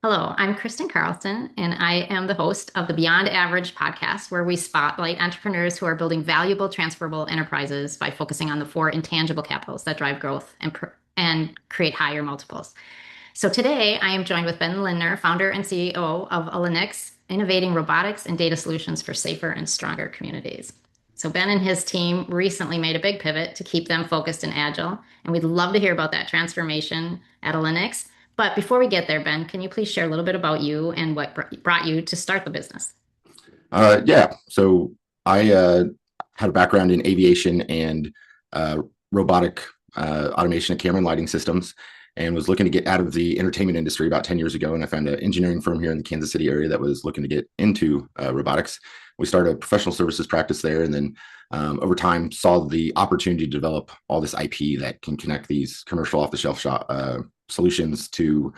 Hello, I'm Kristin Carlson, and I am the host of the Beyond Average podcast, where we spotlight entrepreneurs who are building valuable, transferable enterprises by focusing on the four intangible capitals that drive growth and create higher multiples. So today, I am joined with Ben Lindner, founder and CEO of Alynix, innovating robotics and data solutions for safer and stronger communities. So Ben and his team recently made a big pivot to keep them focused and agile, and we'd love to hear about that transformation at Alynix. But before we get there, Ben, can you please share a little bit about you and what brought you to start the business? Yeah. So I had a background in aviation and robotic automation of camera and lighting systems, and was looking to get out of the entertainment industry about 10 years ago. And I found an engineering firm here in the Kansas City area that was looking to get into robotics. We started a professional services practice there, and then over time saw the opportunity to develop all this IP that can connect these commercial off-the-shelf solutions to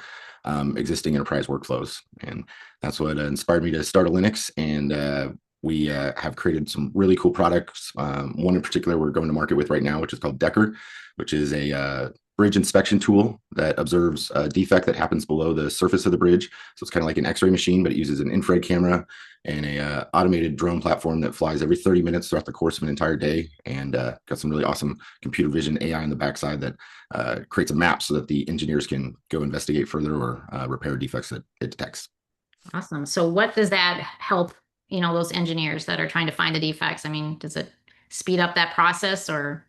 existing enterprise workflows. And that's what inspired me to start Alynix. And we have created some really cool products. One in particular we're going to market with right now, which is called Decker, which is a bridge inspection tool that observes a defect that happens below the surface of the bridge. So it's kind of like an X-ray machine, but it uses an infrared camera and a automated drone platform that flies every 30 minutes throughout the course of an entire day, and got some really awesome computer vision AI on the backside that creates a map so that the engineers can go investigate further or repair defects that it detects. Awesome. So what does that help, those engineers that are trying to find the defects? I mean, does it speed up that process or?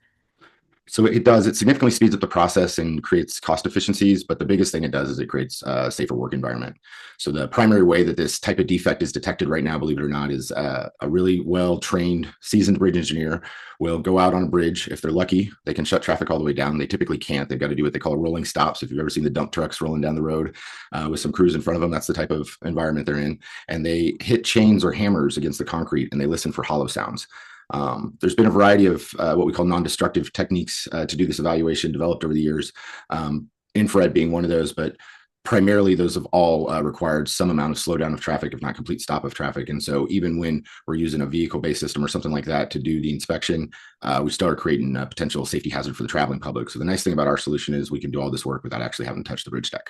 So it does. It significantly speeds up the process and creates cost efficiencies. But the biggest thing it does is it creates a safer work environment. So the primary way that this type of defect is detected right now, believe it or not, is a really well-trained, seasoned bridge engineer will go out on a bridge. If they're lucky, they can shut traffic all the way down. They typically can't. They've got to do what they call a rolling stop. So if you've ever seen the dump trucks rolling down the road with some crews in front of them, that's the type of environment they're in. And they hit chains or hammers against the concrete, and they listen for hollow sounds. There's been a variety of what we call non-destructive techniques to do this evaluation developed over the years, infrared being one of those, but primarily those have all required some amount of slowdown of traffic, if not complete stop of traffic. And so even when we're using a vehicle-based system or something like that to do the inspection, we start creating a potential safety hazard for the traveling public. So the nice thing about our solution is we can do all this work without actually having to touch the bridge deck.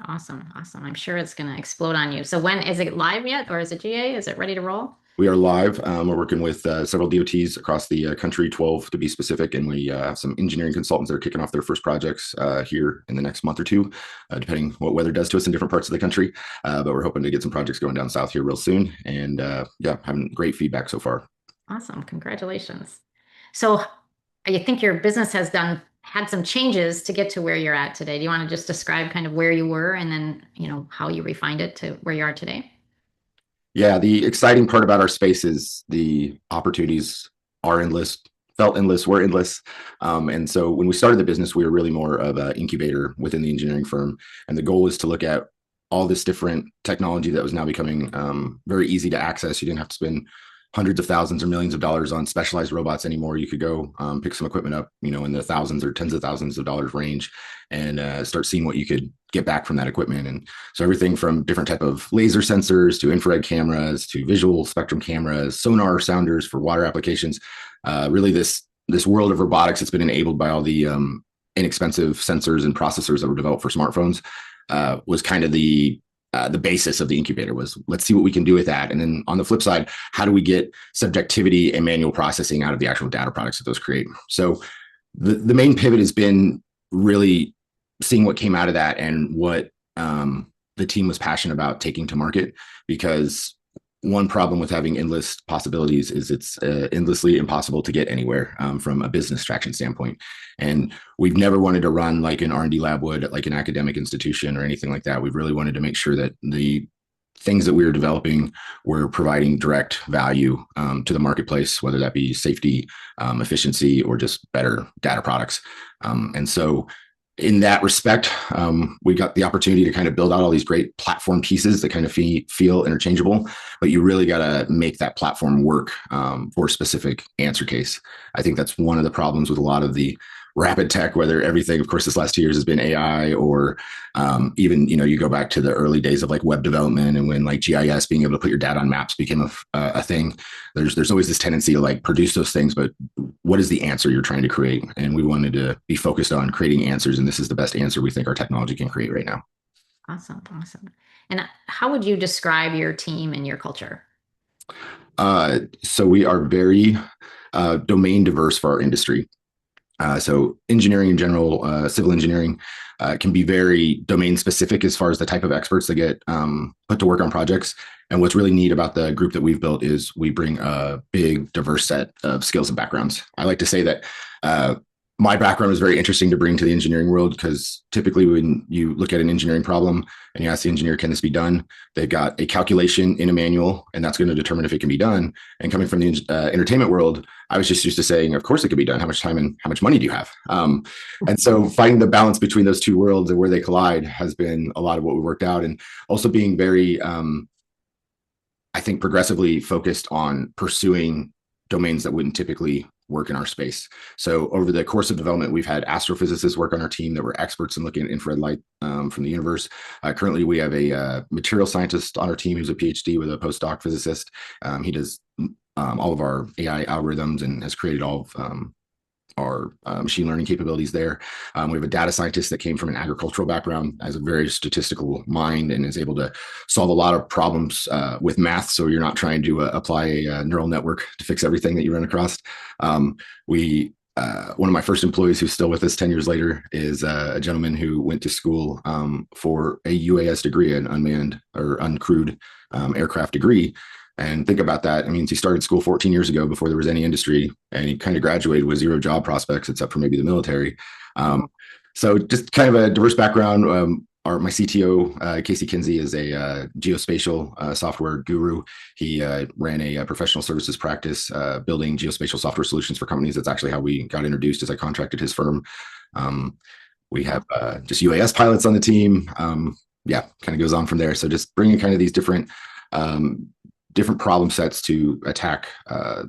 Awesome. Awesome. I'm sure it's going to explode on you. So when is it live yet, or is it GA? Is it ready to roll? We are live. We're working with several DOTs across the country, 12 to be specific, and we have some engineering consultants that are kicking off their first projects here in the next month or two, depending what weather does to us in different parts of the country. But we're hoping to get some projects going down south here real soon, and yeah, having great feedback so far. Awesome. Congratulations. So I think your business has had some changes to get to where you're at today. Do you want to just describe kind of where you were and then, how you refined it to where you are today? Yeah, the exciting part about our space is the opportunities are endless, felt endless, were endless. And so when we started the business, we were really more of an incubator within the engineering firm. And the goal was to look at all this different technology that was now becoming very easy to access. You didn't have to spend hundreds of thousands or millions of dollars on specialized robots anymore. You could go pick some equipment up, in the thousands or tens of thousands of dollars range, and start seeing what you could get back from that equipment. And so everything from different type of laser sensors to infrared cameras to visual spectrum cameras, sonar sounders for water applications. Really, this world of robotics that's been enabled by all the inexpensive sensors and processors that were developed for smartphones was kind of the basis of the incubator. Was let's see what we can do with that. And then on the flip side, how do we get subjectivity and manual processing out of the actual data products that those create? So the main pivot has been really seeing what came out of that and what the team was passionate about taking to market. Because one problem with having endless possibilities is it's endlessly impossible to get anywhere from a business traction standpoint. And we've never wanted to run like an R&D lab would at like an academic institution or anything like that. We've really wanted to make sure that the things that we were developing were providing direct value to the marketplace, whether that be safety, efficiency, or just better data products. And so in that respect, we got the opportunity to kind of build out all these great platform pieces that kind of feel interchangeable, but you really got to make that platform work for a specific answer case. I think that's one of the problems with a lot of the rapid tech, whether everything, of course, this last 2 years has been AI, or even, you go back to the early days of like web development, and when like GIS, being able to put your data on maps became a thing. There's always this tendency to like produce those things, but what is the answer you're trying to create? And we wanted to be focused on creating answers, and this is the best answer we think our technology can create right now. Awesome. Awesome. And how would you describe your team and your culture? So we are very domain diverse for our industry. So engineering in general, civil engineering, can be very domain specific as far as the type of experts that get put to work on projects. And what's really neat about the group that we've built is we bring a big, diverse set of skills and backgrounds. I like to say that my background is very interesting to bring to the engineering world because typically when you look at an engineering problem and you ask the engineer, can this be done? They've got a calculation in a manual, and that's going to determine if it can be done. And coming from the entertainment world, I was just used to saying, of course it could be done. How much time and how much money do you have? And so finding the balance between those two worlds and where they collide has been a lot of what we worked out. And also being very, I think, progressively focused on pursuing domains that wouldn't typically work in our space. So over the course of development, we've had astrophysicists work on our team that were experts in looking at infrared light from the universe. Currently, we have a material scientist on our team who's a PhD with a postdoc physicist. He does all of our AI algorithms and has created all of our machine learning capabilities there. We have a data scientist that came from an agricultural background, has a very statistical mind, and is able to solve a lot of problems with math. So you're not trying to apply a neural network to fix everything that you run across. We One of my first employees who's still with us 10 years later is a gentleman who went to school for a UAS degree, an unmanned or uncrewed aircraft degree. And think about that. It means he started school 14 years ago before there was any industry, and he kind of graduated with zero job prospects except for maybe the military. So just kind of a diverse background. My CTO, Casey Kinsey, is a geospatial software guru. He ran a professional services practice building geospatial software solutions for companies. That's actually how we got introduced as I contracted his firm. We have just UAS pilots on the team. Yeah, kind of goes on from there. So just bringing kind of these different problem sets to attack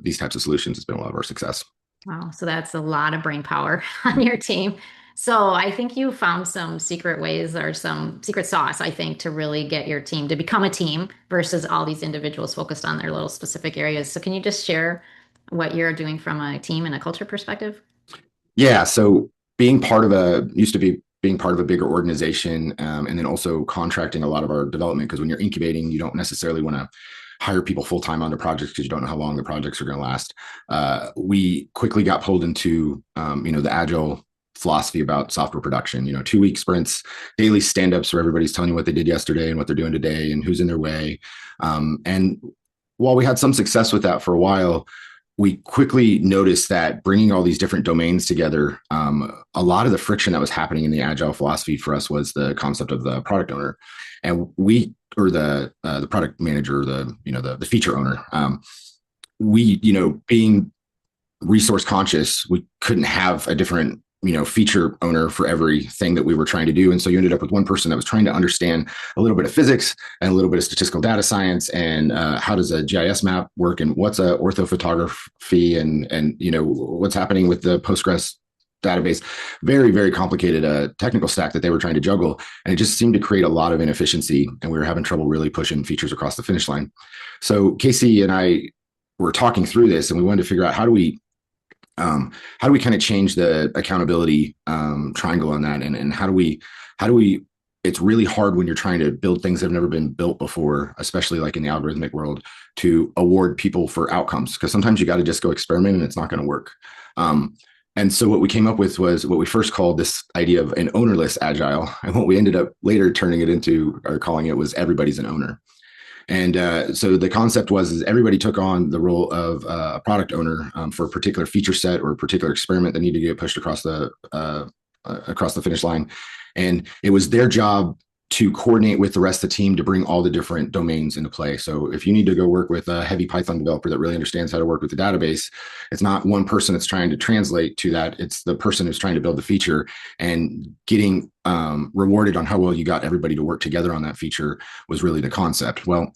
these types of solutions has been a lot of our success. Wow. So that's a lot of brain power on your team. So I think you found some secret ways or some secret sauce, I think, to really get your team to become a team versus all these individuals focused on their little specific areas. So can you just share what you're doing from a team and a culture perspective? Yeah. So used to be being part of a bigger organization, and then also contracting a lot of our development, because when you're incubating, you don't necessarily want to hire people full time onto projects because you don't know how long the projects are going to last. We quickly got pulled into the agile philosophy about software production. 2-week sprints, daily stand-ups where everybody's telling you what they did yesterday and what they're doing today and who's in their way. And while we had some success with that for a while, we quickly noticed that bringing all these different domains together, a lot of the friction that was happening in the agile philosophy for us was the concept of the product owner, and the product manager, the feature owner. Being resource conscious, we couldn't have a different feature owner for everything that we were trying to do. And so you ended up with one person that was trying to understand a little bit of physics and a little bit of statistical data science and how does a GIS map work and what's a orthophotography and what's happening with the Postgres database. Very, very complicated technical stack that they were trying to juggle. And it just seemed to create a lot of inefficiency, and we were having trouble really pushing features across the finish line. So Casey and I were talking through this, and we wanted to figure out how do we kind of change the accountability triangle on that, and how do we it's really hard when you're trying to build things that have never been built before, especially like in the algorithmic world, to award people for outcomes, because sometimes you got to just go experiment and it's not going to work. And so what we came up with was what we first called this idea of an ownerless agile, and what we ended up later turning it into or calling it was everybody's an owner. And so the concept is everybody took on the role of a product owner for a particular feature set or a particular experiment that needed to get pushed across the finish line. And it was their job to coordinate with the rest of the team to bring all the different domains into play. So if you need to go work with a heavy Python developer that really understands how to work with the database, it's not one person that's trying to translate to that. It's the person who's trying to build the feature, and getting rewarded on how well you got everybody to work together on that feature was really the concept. Well,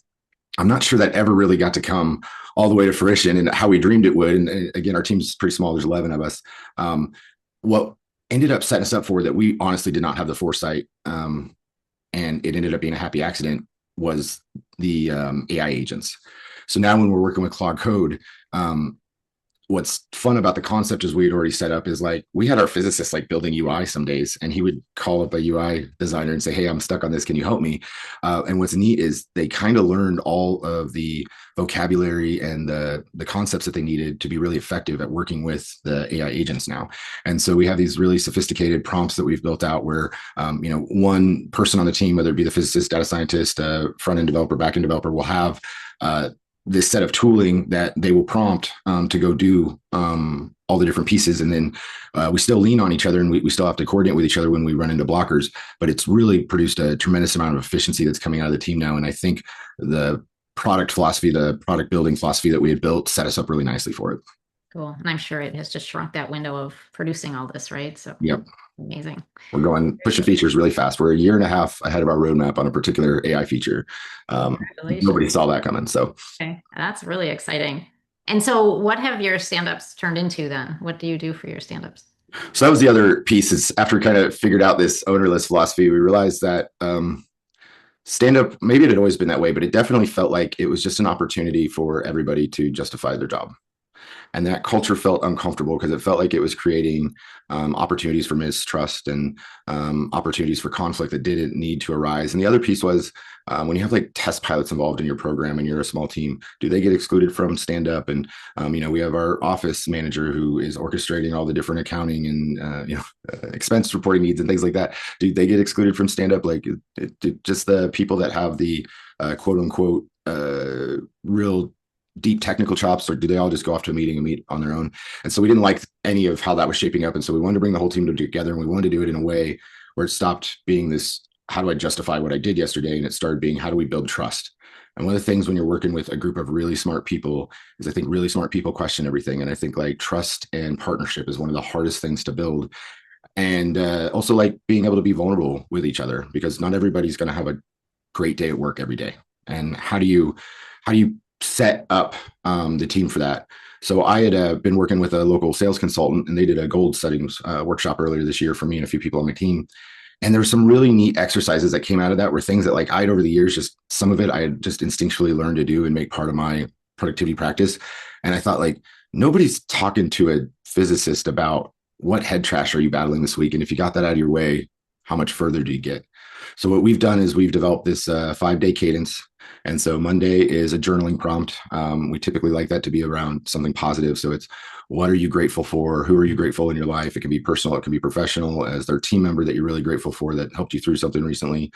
I'm not sure that ever really got to come all the way to fruition and how we dreamed it would. And again, our team's pretty small. There's 11 of us. What ended up setting us up for that we honestly did not have the foresight, and it ended up being a happy accident, was the AI agents. So now when we're working with Claude Code, what's fun about the concept is we had already set up is like we had our physicist like building UI some days, and he would call up a UI designer and say, "Hey, I'm stuck on this. Can you help me?" And what's neat is they kind of learned all of the vocabulary and the concepts that they needed to be really effective at working with the AI agents now. And so we have these really sophisticated prompts that we've built out where one person on the team, whether it be the physicist, data scientist, front end developer, back end developer, will have this set of tooling that they will prompt to go do all the different pieces. And then we still lean on each other, and we still have to coordinate with each other when we run into blockers. But it's really produced a tremendous amount of efficiency that's coming out of the team now. And I think the product philosophy, the product building philosophy that we had built set us up really nicely for it. Cool. And I'm sure it has just shrunk that window of producing all this, right? So Yep. amazing. We're going pushing features really fast. We're a year and a half ahead of our roadmap on a particular AI feature. Nobody saw that coming. So okay, that's really exciting. And so what have your stand-ups turned into then? What do you do for your stand-ups? So that was the other piece is after we kind of figured out this ownerless philosophy, we realized that stand-up, maybe it had always been that way, but it definitely felt like it was just an opportunity for everybody to justify their job. And that culture felt uncomfortable because it felt like it was creating opportunities for mistrust and opportunities for conflict that didn't need to arise. And the other piece was when you have like test pilots involved in your program and you're a small team, do they get excluded from stand up? And we have our office manager who is orchestrating all the different accounting and expense reporting needs and things like that. Do they get excluded from stand up? Like just the people that have the quote unquote real deep technical chops, or do they all just go off to a meeting and meet on their own? And so we didn't like any of how that was shaping up. And so we wanted to bring the whole team together, and we wanted to do it in a way where it stopped being this, how do I justify what I did yesterday? And it started being, how do we build trust? And one of the things when you're working with a group of really smart people is I think really smart people question everything. And I think like trust and partnership is one of the hardest things to build. And also like being able to be vulnerable with each other, because not everybody's going to have a great day at work every day. And how do you set up the team for that? So I had been working with a local sales consultant, and they did a goal settings workshop earlier this year for me and a few people on my team. And there were some really neat exercises that came out of that, were things that like I'd over the years, just some of it I had just instinctually learned to do and make part of my productivity practice. And I thought like, nobody's talking to a physicist about what head trash are you battling this week? And if you got that out of your way, how much further do you get? So what we've done is we've developed this 5-day cadence. And so Monday is a journaling prompt. We typically like that to be around something positive. So it's, what are you grateful for? Who are you grateful in your life? It can be personal, it can be professional, as their team member that you're really grateful for that helped you through something recently.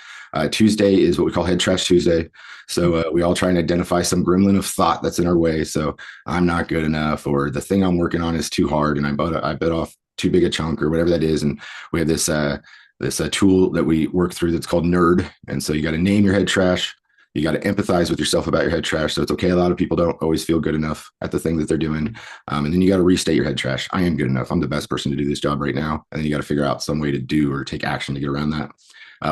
Tuesday is what we call Head Trash Tuesday. So we all try and identify some gremlin of thought that's in our way. So I'm not good enough, or the thing I'm working on is too hard, and I bit off too big a chunk, or whatever that is. And we have this tool that we work through that's called NERD. And so you got to name your head trash. You got to empathize with yourself about your head trash. So it's okay. A lot of people don't always feel good enough at the thing that they're doing. And then you got to restate your head trash. I am good enough. I'm the best person to do this job right now. And then you got to figure out some way to do or take action to get around that.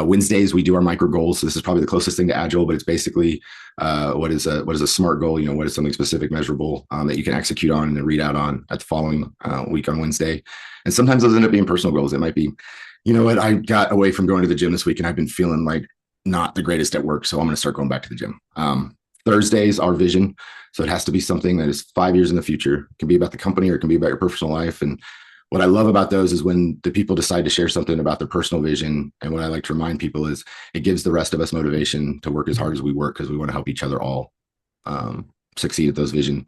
Wednesdays, we do our micro goals. So this is probably the closest thing to Agile, but it's basically what is a SMART goal? What is something specific, measurable that you can execute on and then read out on at the following week on Wednesday. And sometimes those end up being personal goals. It might be, you know what, I got away from going to the gym this week and I've been feeling like not the greatest at work, so I'm going to start going back to the gym. Thursdays, our vision. So it has to be something that is 5 years in the future. It can be about the company, or it can be about your personal life. And what I love about those is when the people decide to share something about their personal vision. And what I like to remind people is it gives the rest of us motivation to work as hard as we work, because we want to help each other all succeed at those vision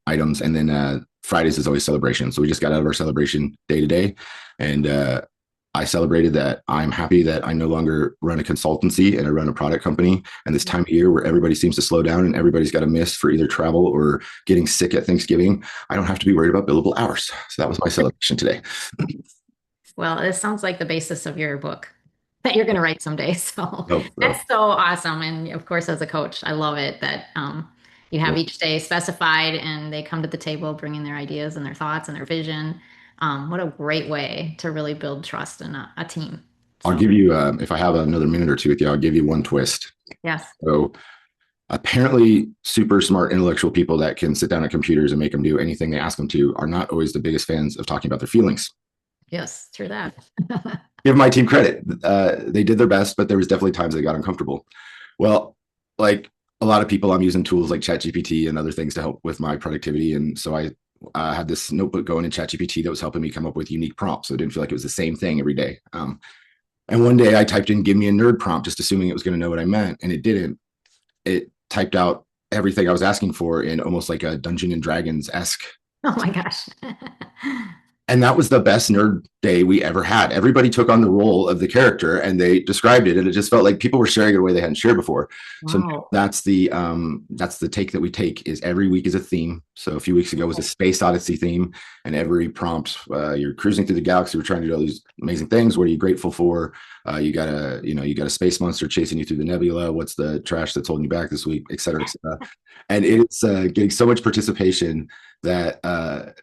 items. And then Fridays is always celebration. So we just got out of our celebration day to day. And I celebrated that I'm happy that I no longer run a consultancy and I run a product company. And this time of year where everybody seems to slow down and everybody's got to miss for either travel or getting sick at Thanksgiving, I don't have to be worried about billable hours. So that was my celebration today. Well, it sounds like the basis of your book that you're going to write someday. So that's so awesome. And of course, as a coach, I love it that you have each day specified and they come to the table bringing their ideas and their thoughts and their vision. What a great way to really build trust in a team. So. I'll give you, if I have another minute or two with you, I'll give you one twist. Yes. So apparently super smart intellectual people that can sit down at computers and make them do anything they ask them to are not always the biggest fans of talking about their feelings. Yes, true that. Give my team credit. They did their best, but there was definitely times they got uncomfortable. Well, like a lot of people, I'm using tools like ChatGPT and other things to help with my productivity. And so I had this notebook going in ChatGPT that was helping me come up with unique prompts. So it didn't feel like it was the same thing every day. And one day I typed in, give me a nerd prompt, just assuming it was going to know what I meant. And it didn't. It typed out everything I was asking for in almost like a Dungeon and Dragons-esque. Oh my gosh. And that was the best nerd day we ever had. Everybody took on the role of the character and they described it, and it just felt like people were sharing it a way they hadn't shared before. So Wow. that's the take that we take, is every week is a theme. So a few weeks ago was a space odyssey theme, and every prompt, you're cruising through the galaxy, we're trying to do all these amazing things. What are you grateful for? You got a space monster chasing you through the nebula. What's the trash that's holding you back this week, et cetera, et cetera. And it's getting so much participation that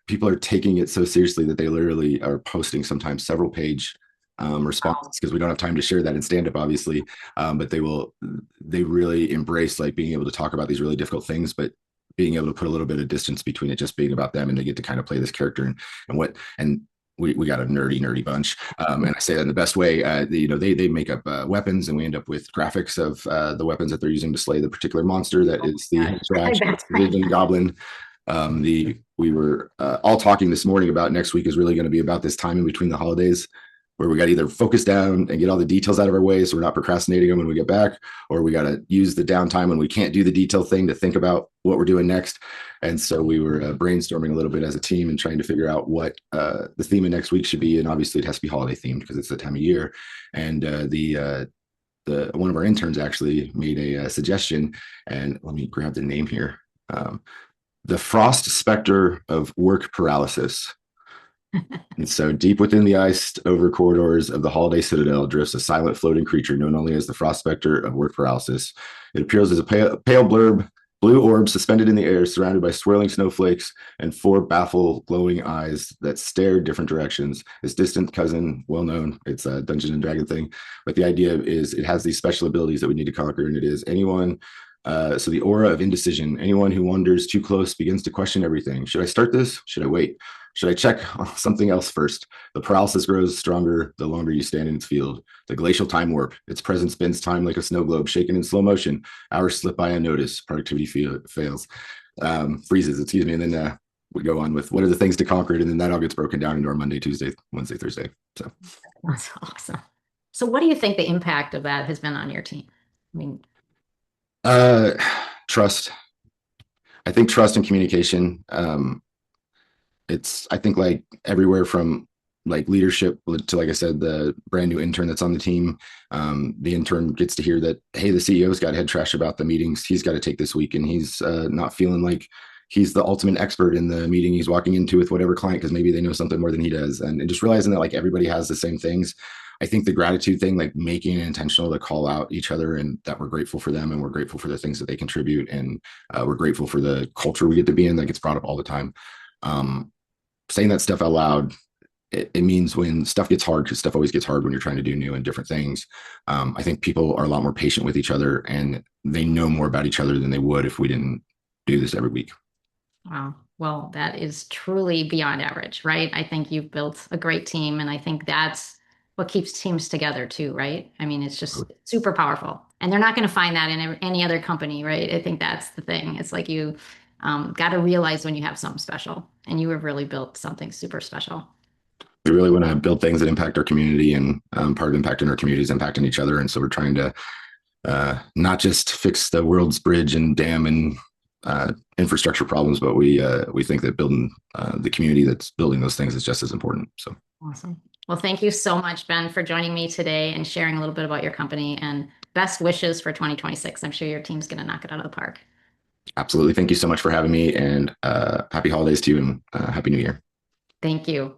people are taking it so seriously that they literally are posting sometimes several page responses, Wow. because we don't have time to share that in stand up, obviously. But they really embrace like being able to talk about these really difficult things, but being able to put a little bit of distance between it just being about them, and they get to kind of play this character and we got a nerdy bunch, and I say that in the best way. They make up weapons, and we end up with graphics of the weapons that they're using to slay the particular monster that Oh is my the gosh. I Trash, bet. the Goblin. We were all talking this morning about next week is really going to be about this time in between the holidays, where we got to either focus down and get all the details out of our way so we're not procrastinating them when we get back, or we got to use the downtime when we can't do the detail thing to think about what we're doing next. And so we were brainstorming a little bit as a team and trying to figure out what the theme of next week should be. And obviously it has to be holiday themed because it's the time of year. And the one of our interns actually made a suggestion, and let me grab the name here. The Frost Spectre of Work Paralysis. And so, deep within the iced over corridors of the Holiday Citadel drifts a silent floating creature known only as the Frost Spectre of Work Paralysis. It appears as a pale blue orb suspended in the air, surrounded by swirling snowflakes and four baffled, glowing eyes that stare different directions. Its distant cousin, well known, it's a Dungeon and Dragon thing. But the idea is it has these special abilities that we need to conquer, and it is anyone. So the aura of indecision. Anyone who wanders too close begins to question everything. Should I start this? Should I wait? Should I check on something else first? The paralysis grows stronger the longer you stand in its field. The glacial time warp. Its presence bends time like a snow globe, shaken in slow motion. Hours slip by unnoticed. Productivity fails. Freezes, excuse me. And then we go on with what are the things to conquer it, and then that all gets broken down into our Monday, Tuesday, Wednesday, Thursday. So That's awesome. So what do you think the impact of that has been on your team? I mean, uh, trust. I think trust and communication. It's I think like everywhere from like leadership to, like I said, the brand new intern that's on the team. The intern gets to hear that, hey, the CEO's got head trash about the meetings he's got to take this week, and he's not feeling like he's the ultimate expert in the meeting he's walking into with whatever client, because maybe they know something more than he does. And just realizing that like everybody has the same things. I think the gratitude thing, like making it intentional to call out each other, and that we're grateful for them and we're grateful for the things that they contribute, and we're grateful for the culture we get to be in that gets brought up all the time. Saying that stuff out loud, it means when stuff gets hard, because stuff always gets hard when you're trying to do new and different things. I think people are a lot more patient with each other, and they know more about each other than they would if we didn't do this every week. wow. Well, that is truly beyond average, right? I think you've built a great team, and I think that's what keeps teams together too, right? I mean, it's just super powerful, and they're not going to find that in any other company, right? I think that's the thing. It's like you got to realize when you have something special, and you have really built something super special. We really want to build things that impact our community, and part of impacting our community is impacting each other. And so we're trying to not just fix the world's bridge and dam and infrastructure problems, but we think that building the community that's building those things is just as important. So Awesome. Well, thank you so much, Ben, for joining me today and sharing a little bit about your company, and best wishes for 2026. I'm sure your team's going to knock it out of the park. absolutely, thank you so much for having me, and happy holidays to you, and happy new year. Thank you.